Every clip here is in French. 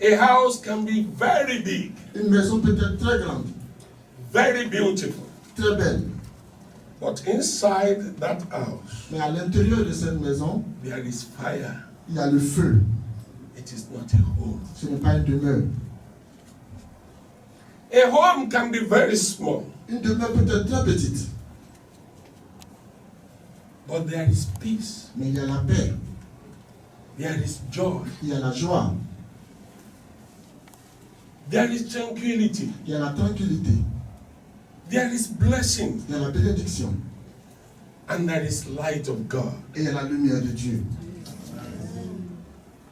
A house can be very big. Une maison peut être très grande, Very beautiful. très belle. But inside that house, Mais à l'intérieur de cette maison, there is fire. il y a le feu. It is not a home. Ce n'est pas une demeure. A home can be very small, Une demeure peut être très petite, but there is peace. mais il y a la paix, There is joy. il y a la joie, There is tranquility. il y a la tranquillité, There is blessing. il y a la bénédiction And there is light of God. et il y a la lumière de Dieu.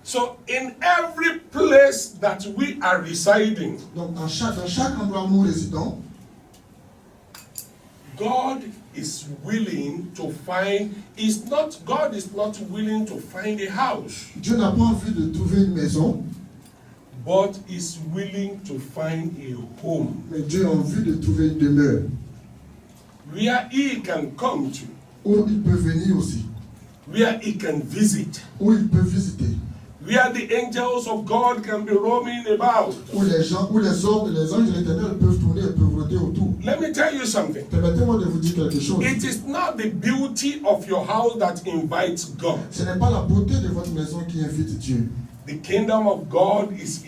So in every place that we are residing, Donc dans chaque endroit où nous résidons, God is willing to find, God is not willing to find a house, Dieu n'a pas envie de trouver une maison, but is willing to find a home mais Dieu a envie de trouver une demeure where he can come to, où il peut venir aussi, where he can visit, où il peut visiter, where the angels of God can be roaming about. où les anges de l'Éternel peuvent tourner et peuvent rôder autour. Let me tell you something. Permettez-moi de vous dire quelque chose. It is not the beauty of your house that invites God. Ce n'est pas la beauté de votre maison qui invite Dieu. The kingdom of God is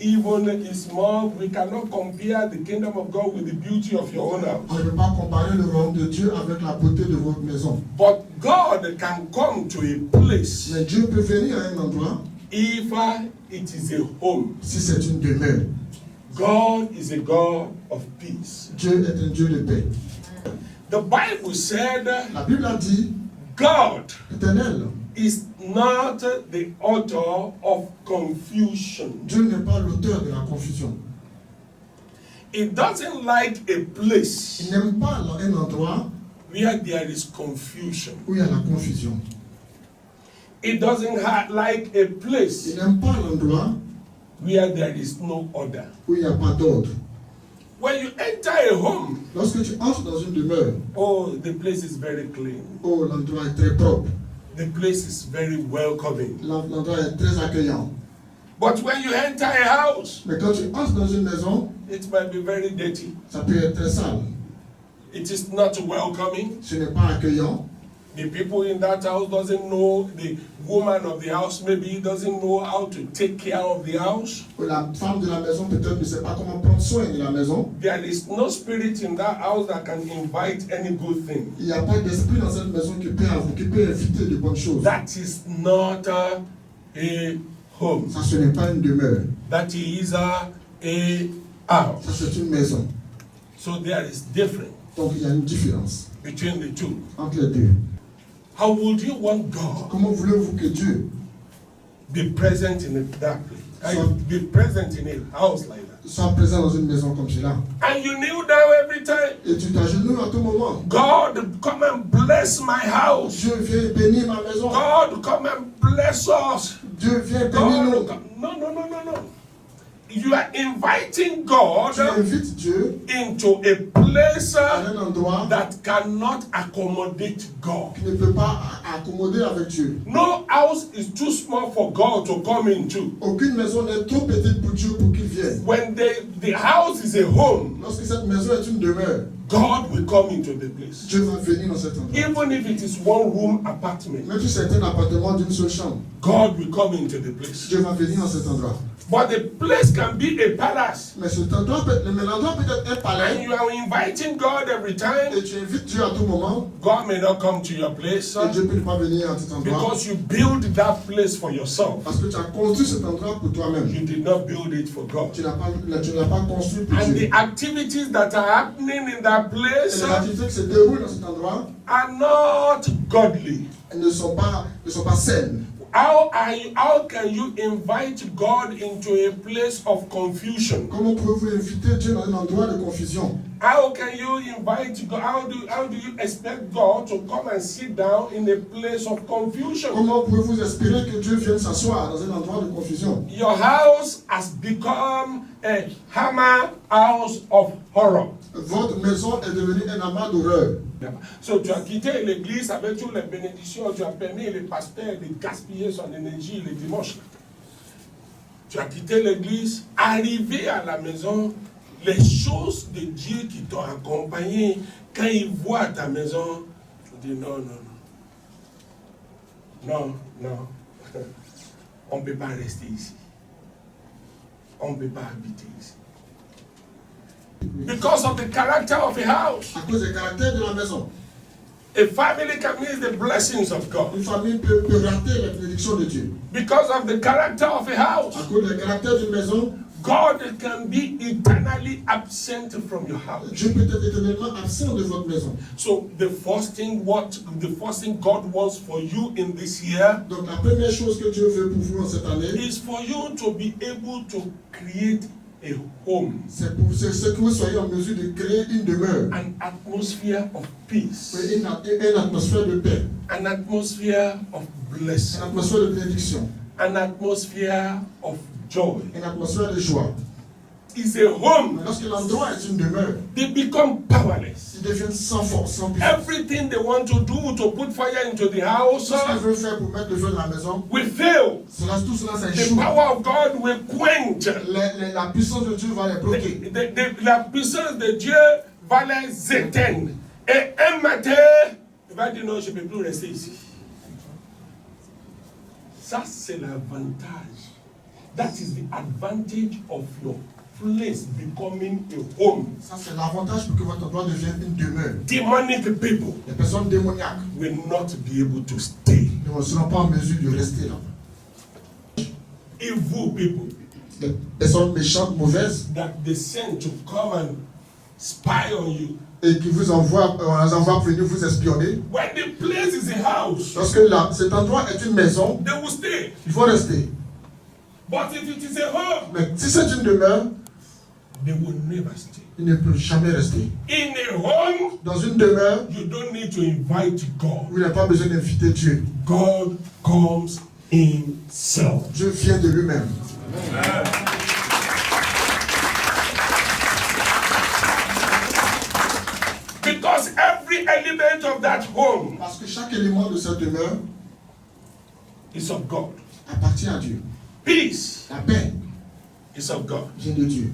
more. We cannot compare the kingdom of God with the beauty of your own house. On ne peut pas comparer le royaume de Dieu avec la beauté de votre maison. But God can come to a place Mais Dieu peut venir à un endroit if it is a home. si c'est une demeure. God is a God of peace. Dieu est un Dieu de paix. The Bible said La Bible a dit, God l'Éternel, is not the author of confusion. Dieu n'est pas l'auteur de la confusion. He doesn't like a place Il n'aime pas un endroit where there is confusion. où il y a la confusion. He doesn't like a place Il n'aime pas l'endroit where there is no order. où il n'y a pas d'ordre. When you enter a home, Lorsque tu entres dans une demeure, oh, the place is very clean. oh, l'endroit est très propre. The place is very welcoming. L'endroit est très accueillant. But when you enter a house, Mais quand tu entres dans une maison, it might be very dirty. ça peut être très sale. It is not welcoming. Ce n'est pas accueillant. The people in that house doesn't know, the woman of the house maybe doesn't know how to take care of the house. La femme de la maison peut-être ne sait pas comment prendre soin de la maison. There is no spirit in that house that can invite any good thing. Il n'y a pas d'esprit dans cette maison qui peut inviter de bonnes choses. That is not a home. Ça, ce n'est pas une demeure. That is a house. Ça, c'est une maison. So there is difference Donc, il y a une différence between the two. entre les deux. How would you want God Comment voulez-vous que Dieu be present in that place? Be present in a house like that? soit présent dans une maison comme cela? And you kneel down every time. Et tu t'agenouilles à tout moment. God, come and bless my house. Dieu vient bénir ma maison. God, come and bless us. Dieu vient bénir nous. No. You are inviting God Tu invites Dieu into a place à un endroit that cannot accommodate God. qui ne peut pas accommoder avec Dieu. No house is too small for God to come into. Aucune maison n'est trop petite pour Dieu pour qu'il vienne. When the house is a home, Lorsque cette maison est une demeure, God will come into the place. Dieu va venir dans cet endroit. Even if it is one room apartment, Même si c'est un appartement d'une seule chambre, God will come into the place. Dieu va venir dans cet endroit. But the place can be a palace. Mais l'endroit peut être un And palais. you are inviting God every time. Et tu invites Dieu à tout moment. God may not come to your place Et Dieu ne peut pas venir à cet endroit. because you build that place for yourself. Parce que tu as construit cet endroit pour toi-même. You did not build it for God. Tu n'as pas construit pour And Dieu. the activities that are happening in that Et place les activités qui se déroulent dans cet endroit, are not godly. elles ne sont pas saines. How can you invite God into a place of confusion? Comment pouvez-vous inviter Dieu dans un endroit de confusion? How can you invite God? How do you expect God to come and sit down in a place of confusion? Comment pouvez-vous espérer que Dieu vienne s'asseoir dans un endroit de confusion? Your house has become a hammer house of horror. Votre maison est devenue un amas d'horreur. So tu as quitté l'église avec toutes les bénédictions, tu as permis les pasteurs de gaspiller son énergie les dimanches. Tu as quitté l'église, arrivé à la maison, les choses de Dieu qui t'ont accompagné, quand ils voient ta maison, ils disent non, non, non. Non, non. On ne peut pas rester ici. On ne peut pas habiter ici. Because of the character of a house. À cause du caractère de la maison. A family can miss the blessings of God. Une famille peut rater la bénédiction de Dieu. Because of the character of a house. À cause du caractère d'une maison, God can be eternally absent from your house. Dieu peut être éternellement absent de votre maison. So the first thing God wants for you in this year Donc la première chose que Dieu veut pour vous en cette année, is for you to be able to create a home, c'est que vous soyez en mesure de créer une demeure, an atmosphere of peace, une atmosphère de paix, an atmosphere of une blessing, atmosphère de bénédiction, an atmosphere of joy. une atmosphère de joie. Is a home. Mais lorsque l'endroit est une demeure, They become powerless. ils deviennent sans force, sans puissance. Everything they want to do to put fire into the house Tout ce qu'ils veulent faire pour mettre le feu dans la maison, will fail. tout cela ça The échoue. power of God will quench. La puissance de Dieu va les bloquer. La puissance de Dieu va les éteindre. Et un matin, il va dire non, je ne peux plus rester ici. Ça, c'est l'avantage. That is the advantage of your place becoming a home. Ça, c'est l'avantage pour que votre endroit devienne une demeure. Demonic people Les personnes démoniaques will not be able to stay. ne seront pas en mesure de rester là. Evil people Les personnes méchantes, mauvaises, that they send to come and spy on you. et qui vous envoient, on les envoie venir vous espionner. When the place is a house, Lorsque cet endroit est une maison, they will stay. il faut rester. But if it is a home, Mais si c'est une demeure, they will never stay. il ne peut jamais rester. In a home, Dans une demeure, you don't need to invite God. vous n'avez pas besoin d'inviter Dieu. God comes himself. Dieu vient de lui-même. Because every element of that home Parce que chaque élément de cette demeure is of God. appartient à Dieu. Peace La paix is of God. vient de Dieu.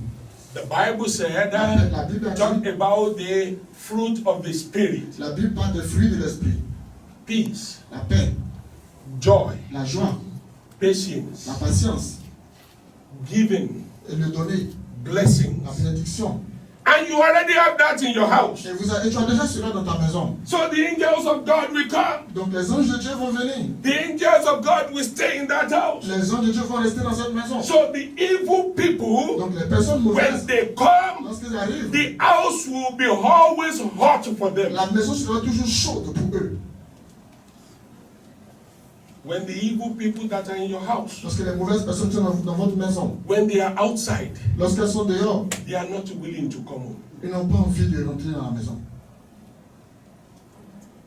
The Bible said La Bible talk dit, about the fruit of the Spirit. la Bible parle des fruits de l'esprit. Peace, La paix, joy, la joie, patience, la patience, giving, et le donner, blessings. la bénédiction. And you already have that in your house. Et tu as déjà cela dans ta maison. So the angels of God will come. Donc les anges de Dieu vont venir. The angels of God will stay in that house. Les anges de Dieu vont rester dans cette maison. So the evil people, Donc les personnes when mauvaises, they come, lorsqu'ils arrivent, the house will be always hot for them. la maison sera toujours chaude pour eux. When the evil people that are in your house, Lorsque les mauvaises personnes sont dans votre maison, when they are outside, lorsqu'elles sont dehors, they are not willing to come home. ils n'ont pas envie de rentrer dans la maison.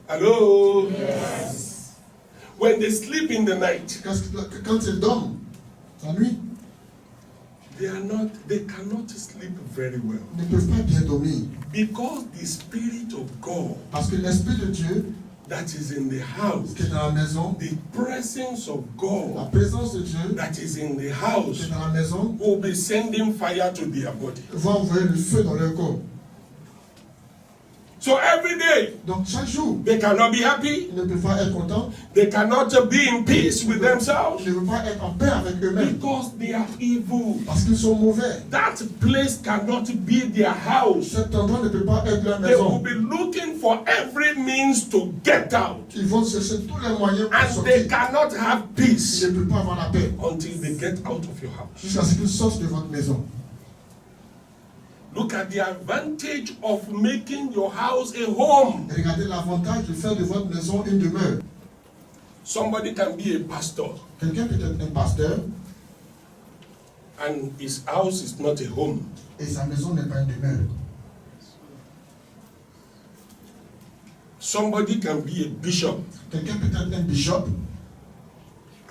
Hello? Yes. When they sleep in the night, Quand ils dorment, la nuit, they cannot sleep very well. ils ne peuvent pas bien dormir. Because the Spirit of God Parce que l'Esprit de Dieu that is in the house, qui est dans la maison, the presence of la God présence de Dieu that is in the qui house est dans la maison, will be sending fire to their body. va envoyer le feu dans leur corps. So every day, Donc chaque jour, they cannot be happy, ils ne peuvent pas être contents, they cannot be in peace with themselves ils ne peuvent pas être en paix avec eux-mêmes because they are evil. parce qu'ils sont mauvais. That place cannot be their house. Cet endroit ne peut pas être leur They will maison. be looking for every means to get out. Ils vont chercher tous les moyens pour And they sortir. cannot have Ils peace ne peuvent pas avoir la paix until they get out of your house. jusqu'à ce qu'ils sortent de votre maison. Look at the advantage of making your house a home. Et regardez l'avantage de faire de votre maison une demeure. Somebody can be a pastor Quelqu'un peut être un pasteur and his house is not a home. et sa maison n'est pas une demeure. Somebody can be a bishop Quelqu'un peut être un bishop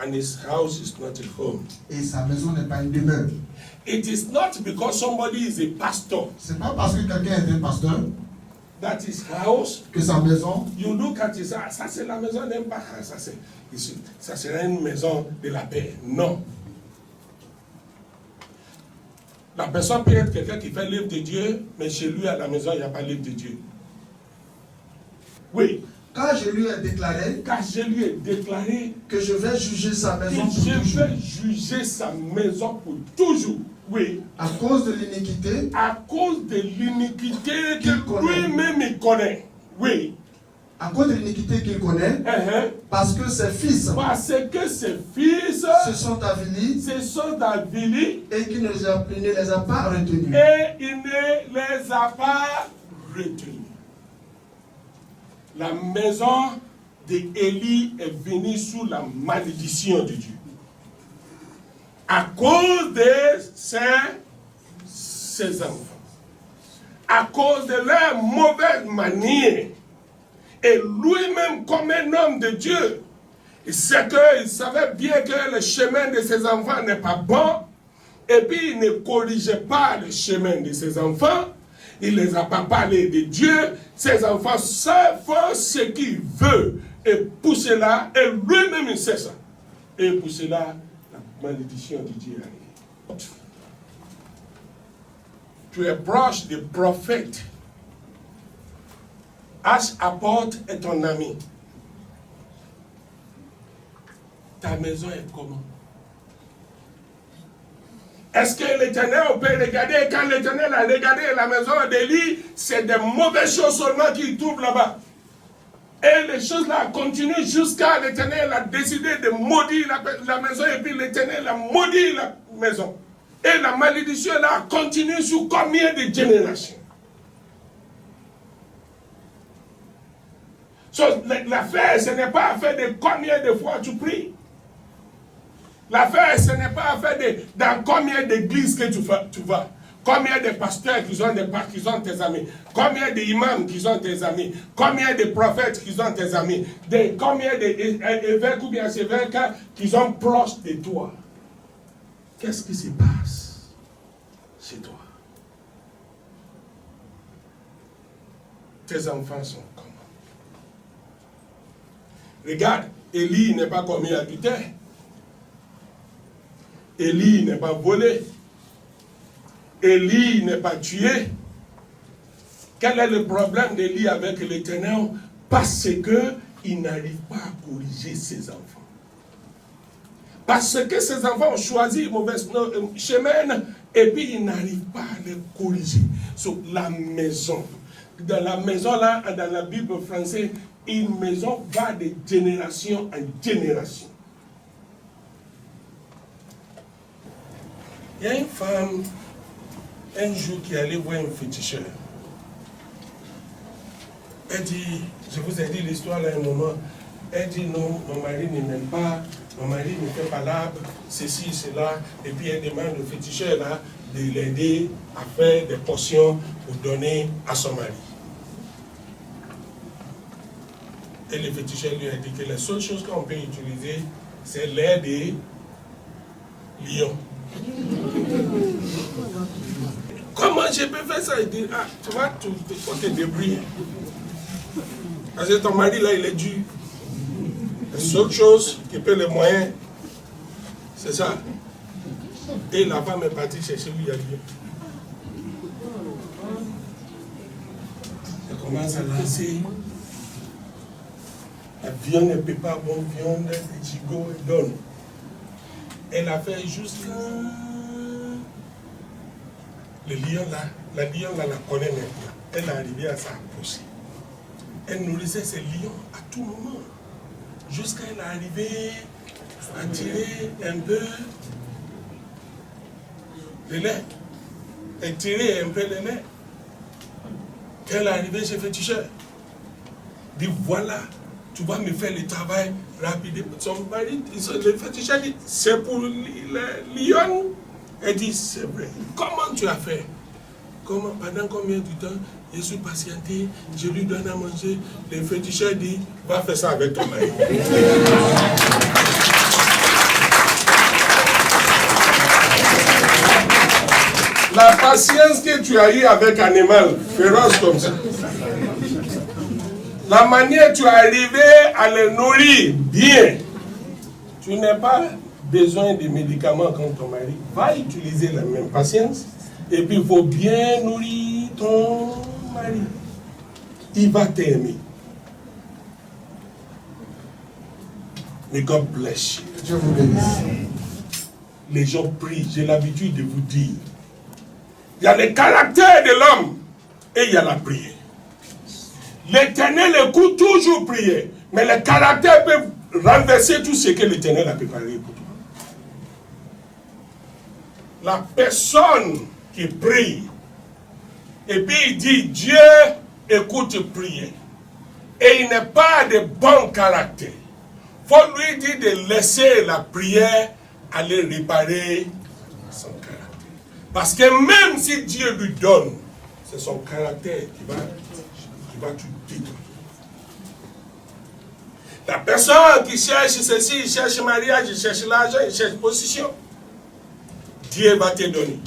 and his house is not a home. et sa maison n'est pas une demeure. It is not because somebody is a pastor C'est pas parce que quelqu'un est un pasteur that his house, que sa maison, you look at it, ça c'est la maison d'un pas, ça c'est une maison de la paix. Non. La personne peut être quelqu'un qui fait l'œuvre de Dieu, mais chez lui à la maison, il n'y a pas l'œuvre de Dieu. Oui. Car je lui ai déclaré que je vais juger sa maison pour toujours. Je vais juger sa maison pour toujours. Oui. À cause de l'iniquité. À cause de l'iniquité que lui-même il connaît. Oui. À cause de l'iniquité qu'il connaît. Parce que ses fils. Se sont avilis. Et qu'il ne les a pas retenus. La maison d'Élie est venue sous la malédiction de Dieu. À cause de ses enfants. À cause de leur mauvaise manière. Et lui-même, comme un homme de Dieu, il savait bien que le chemin de ses enfants n'est pas bon. Et puis, il ne corrigeait pas le chemin de ses enfants. Il ne les a pas parlé de Dieu. Ses enfants font ce qu'ils veulent. Et pour cela, et lui-même il sait ça. Et pour cela, la malédiction de Dieu arrive. Tu es proche des prophètes. H. Apporte est ton ami. Ta maison est comment? Est-ce que l'Éternel, on peut regarder, quand l'Éternel a regardé la maison d'Élie, c'est des mauvaises choses seulement qu'il trouve là-bas. Et les choses là continuent jusqu'à l'Éternel a décidé de maudire la maison, et puis l'Éternel a maudit la maison. Et la malédiction là continue sur combien de générations? L'affaire, ce n'est pas affaire de combien de fois tu pries. L'affaire, ce n'est pas affaire de dans combien d'églises que tu vas. Combien de pasteurs qui sont tes amis. Combien d'imams qui sont tes amis. Combien de prophètes qui sont tes amis. Combien d'évêques ou bien évêques qui sont proches de toi. Qu'est-ce qui se passe chez toi? Tes enfants sont comment? Regarde, Élie n'est pas commis adultère. Élie n'est pas volé. Élie n'est pas tué. Quel est le problème d'Élie avec l'Éternel? Parce qu'il n'arrive pas à corriger ses enfants. Parce que ses enfants ont choisi un mauvais chemin et puis ils n'arrivent pas à les corriger. Sur la maison. Dans la maison là, dans la Bible française, une maison va de génération en génération. Il y a une femme, un jour, qui allait voir un féticheur. Elle dit, je vous ai dit l'histoire là un moment, elle dit non, mon mari ne m'aime pas, mon mari ne fait pas l'arbre, ceci, cela, et puis elle demande au féticheur là de l'aider à faire des potions pour donner à son mari. Et le féticheur lui a dit que la seule chose qu'on peut utiliser, c'est l'air des lions. Comment je peux faire ça? Il dit, ah, tu vois, tu faut te débrouiller. Parce que ton mari là, il est dur. La seule chose qui peut le moyen, c'est ça. Et la femme est partie chercher où il y a lieu. Elle commence à lancer. La viande ne peut pas bonne viande, les gigots, elle donne. Elle a fait jusqu'à... Le lion là, la connaît maintenant. Elle est arrivée à s'approcher. Elle nourrissait ses lions à tout moment. Jusqu'à elle est arrivée à tirer un peu le lait. Elle tirait un peu le lait. Quand elle est arrivée chez le féticheur, elle dit voilà, tu vas me faire le travail rapide. Son mari, le féticheur dit, c'est pour le lion. Elle dit, c'est vrai. Comment tu as fait? Comment, pendant combien de temps? Je suis patienté, je lui donne à manger. Le féticheur dit, va faire ça avec ton mari. La patience que tu as eue avec un animal féroce comme ça. La manière tu es arrivé à le nourrir bien. Tu n'as pas besoin de médicaments comme ton mari. Va utiliser la même patience Et puis il faut bien nourrir ton mari. Il va t'aimer. May God bless you. Dieu vous bénisse. Les gens prient, j'ai l'habitude de vous dire. Il y a le caractère de l'homme et il y a la prière. L'Éternel écoute toujours prier, mais le caractère peut renverser tout ce que l'Éternel a préparé pour toi. La personne qui prie, et puis il dit, Dieu écoute prier, et il n'est pas de bon caractère. Il faut lui dire de laisser la prière aller réparer son caractère. Parce que même si Dieu lui donne, c'est son caractère qui va tout détruire. La personne qui cherche ceci, il cherche mariage, il cherche l'argent, il cherche position, Dieu va te donner.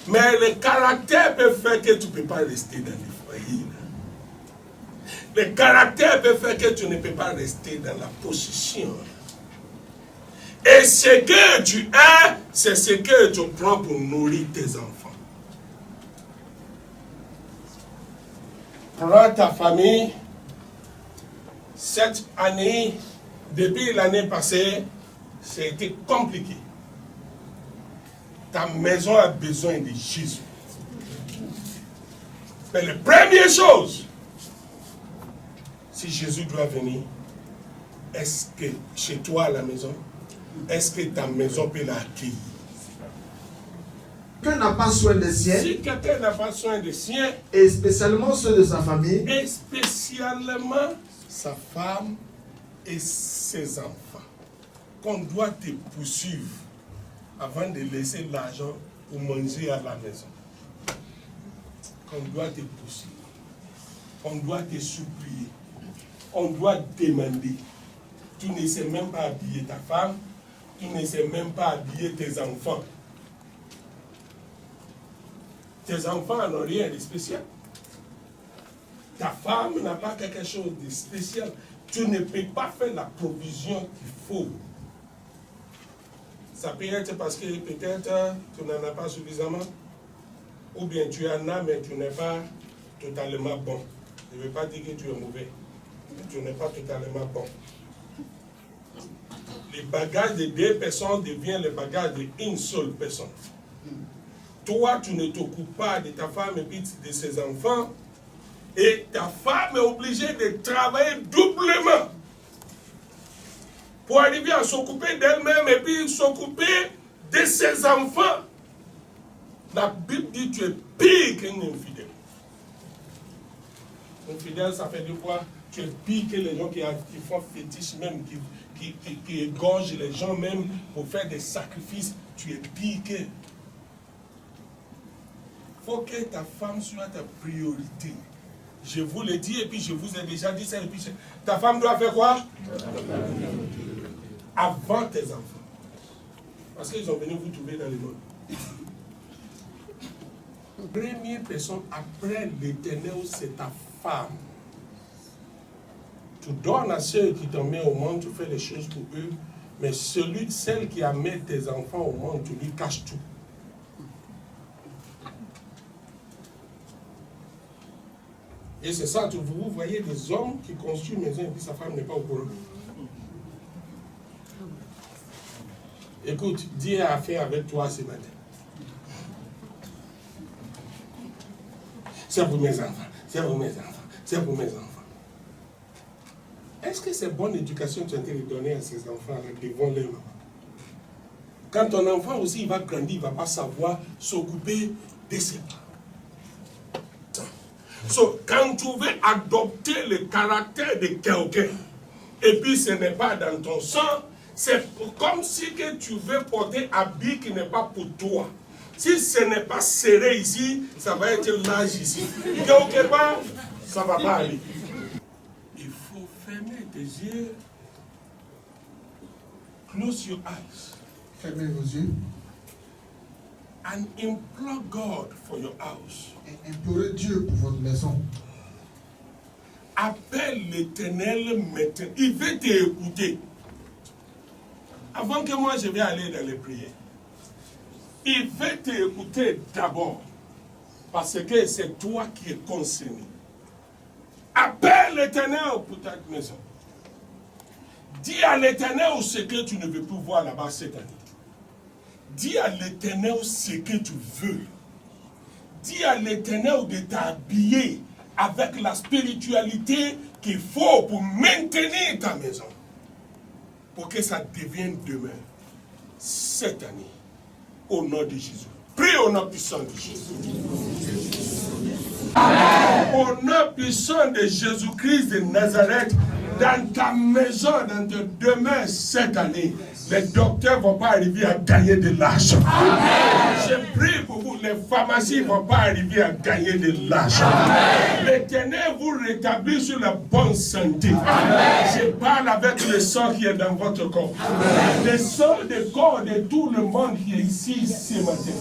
Mais le caractère peut faire que tu ne peux pas rester dans le foyer. Le caractère peut faire que tu ne peux pas rester dans la position. Et ce que tu as, c'est ce que tu prends pour nourrir tes enfants. Prends ta famille. Cette année, depuis l'année passée, c'était compliqué. Ta maison a besoin de Jésus. Mais la première chose, si Jésus doit venir, est-ce que chez toi à la maison, est-ce que ta maison peut l'accueillir? Quelqu'un n'a pas soin des siens. Si quelqu'un n'a pas soin des siens, et spécialement ceux de sa famille, et spécialement sa femme et ses enfants, qu'on doit te poursuivre avant de laisser l'argent pour manger à la maison. Qu'on doit te poursuivre. On doit te supplier. On doit demander. Tu ne sais même pas habiller ta femme. Tu ne sais même pas habiller tes enfants. Tes enfants n'ont rien de spécial. Ta femme n'a pas quelque chose de spécial. Tu ne peux pas faire la provision qu'il faut. Ça peut être parce que peut-être tu n'en as pas suffisamment. Ou bien tu en as, mais tu n'es pas totalement bon. Je ne veux pas dire que tu es mauvais. Mais tu n'es pas totalement bon. Le bagage de 2 personnes devient le bagage d'une seule personne. Toi, tu ne t'occupes pas de ta femme et puis de ses enfants. Et ta femme est obligée de travailler doublement pour arriver à s'occuper d'elle-même et puis s'occuper de ses enfants. La Bible dit que tu es pire qu'un infidèle. Infidèle, ça fait 2 fois, tu es pire que les gens qui font fétiche même, qui égorgent les gens même pour faire des sacrifices. Tu es pire que. Il faut que ta femme soit ta priorité. Je vous l'ai dit et puis je vous ai déjà dit ça. Et puis ta femme doit faire quoi? Avant tes enfants. Parce qu'ils sont venus vous trouver dans le monde. Première personne après l'Éternel, c'est ta femme. Tu donnes à ceux qui t'ont mis au monde, tu fais les choses pour eux. Mais celle qui a mis tes enfants au monde, tu lui caches tout. Et c'est ça, vous voyez des hommes qui construisent une maison et puis sa femme n'est pas au courant. Écoute, Dieu a fait avec toi ce matin. C'est pour mes enfants, c'est pour mes enfants, c'est pour mes enfants. Est-ce que c'est bonne éducation que tu es en train de donner à ces enfants devant les mamans? Quand ton enfant aussi il va grandir, il ne va pas savoir s'occuper de ses parents. So, quand tu veux adopter le caractère de quelqu'un, et puis ce n'est pas dans ton sang, c'est comme si que tu veux porter un habit qui n'est pas pour toi. Si ce n'est pas serré ici, ça va être large ici. Quelque part, ça ne va pas aller. Il faut fermer tes yeux. Close your eyes. fermez vos yeux. And implore God for your house. Et implorez Dieu pour votre maison. Appelle l'Éternel maintenant. Il veut t'écouter. Avant que moi je vais aller dans les prières. Il veut t'écouter d'abord. Parce que c'est toi qui es concerné. Appelle l'Éternel pour ta maison. Dis à l'Éternel ce que tu ne veux plus voir là-bas cette année. Dis à l'Éternel ce que tu veux. Dis à l'Éternel de t'habiller avec la spiritualité qu'il faut pour maintenir ta maison. Pour que ça devienne demain, cette année, au nom de Jésus. Prie au nom puissant de Jésus. Au nom puissant de Jésus-Christ de Nazareth, dans ta maison, dans tes demeures cette année, les docteurs ne vont pas arriver à gagner de l'argent. Je prie pour vous, les pharmacies ne vont pas arriver à gagner de l'argent. L'Éternel vous rétablit sur la bonne santé. Je parle avec le sang qui est dans votre corps. Le sang du corps de tout le monde qui est ici ce matin.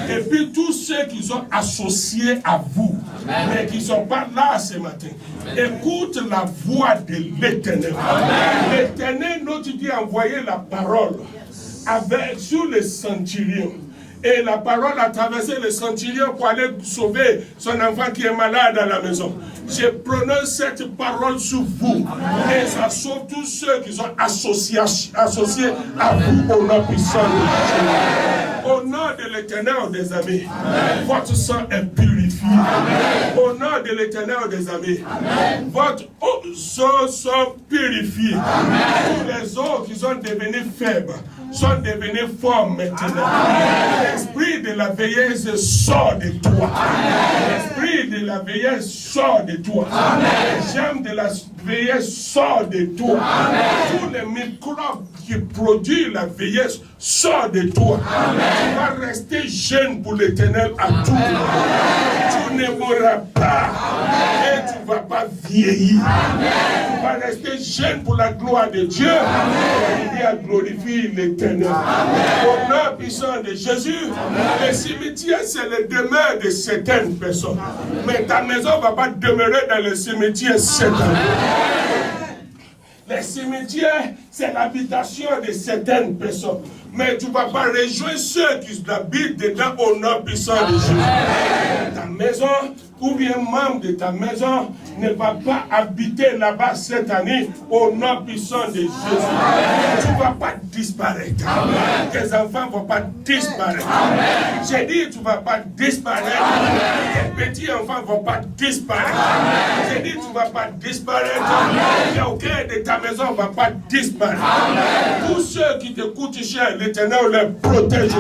Et puis tous ceux qui sont associés à vous, mais qui ne sont pas là ce matin. Écoute la voix de l'Éternel. L'Éternel, notre Dieu, a envoyé la parole sur le centurion. Et la parole a traversé le centurion pour aller sauver son enfant qui est malade à la maison. Je prononce cette parole sur vous. Et ça sauve tous ceux qui sont associés à vous au nom puissant de Jésus. Au nom de l'Éternel des amis, votre sang est purifié. Au nom de l'Éternel des amis, votre sang sont purifiés. Tous les autres qui sont devenus faibles sont devenus forts maintenant. L'esprit de la vieillesse sort de toi. L'esprit de la vieillesse sort de toi. Les germes de la vieillesse sortent de toi. Tous les microbes qui produisent la vieillesse sortent de toi. Tu vas rester jeune pour l'Éternel à tout moment. Tu ne mourras pas. Et tu ne vas pas vieillir. Tu vas rester jeune pour la gloire de Dieu. Et il a glorifié l'Éternel. Au nom puissant de Jésus, le cimetière, c'est le demeure de certaines personnes. Mais ta maison ne va pas demeurer dans le cimetière cette année. Les cimetières, c'est l'habitation de certaines personnes. Mais tu ne vas pas rejoindre ceux qui habitent dedans au nom puissant de Jésus. Ta maison, ou bien membre de ta maison, ne va pas habiter là-bas cette année au nom puissant de Jésus. Tu ne vas pas disparaître. Amen. Tes enfants ne vont pas disparaître. J'ai dit, tu ne vas pas disparaître. Tes petits enfants ne vont pas disparaître. J'ai dit, tu ne vas pas disparaître. Aucun de ta maison ne va pas disparaître. Tous ceux qui te coûtent cher, l'Éternel les protège.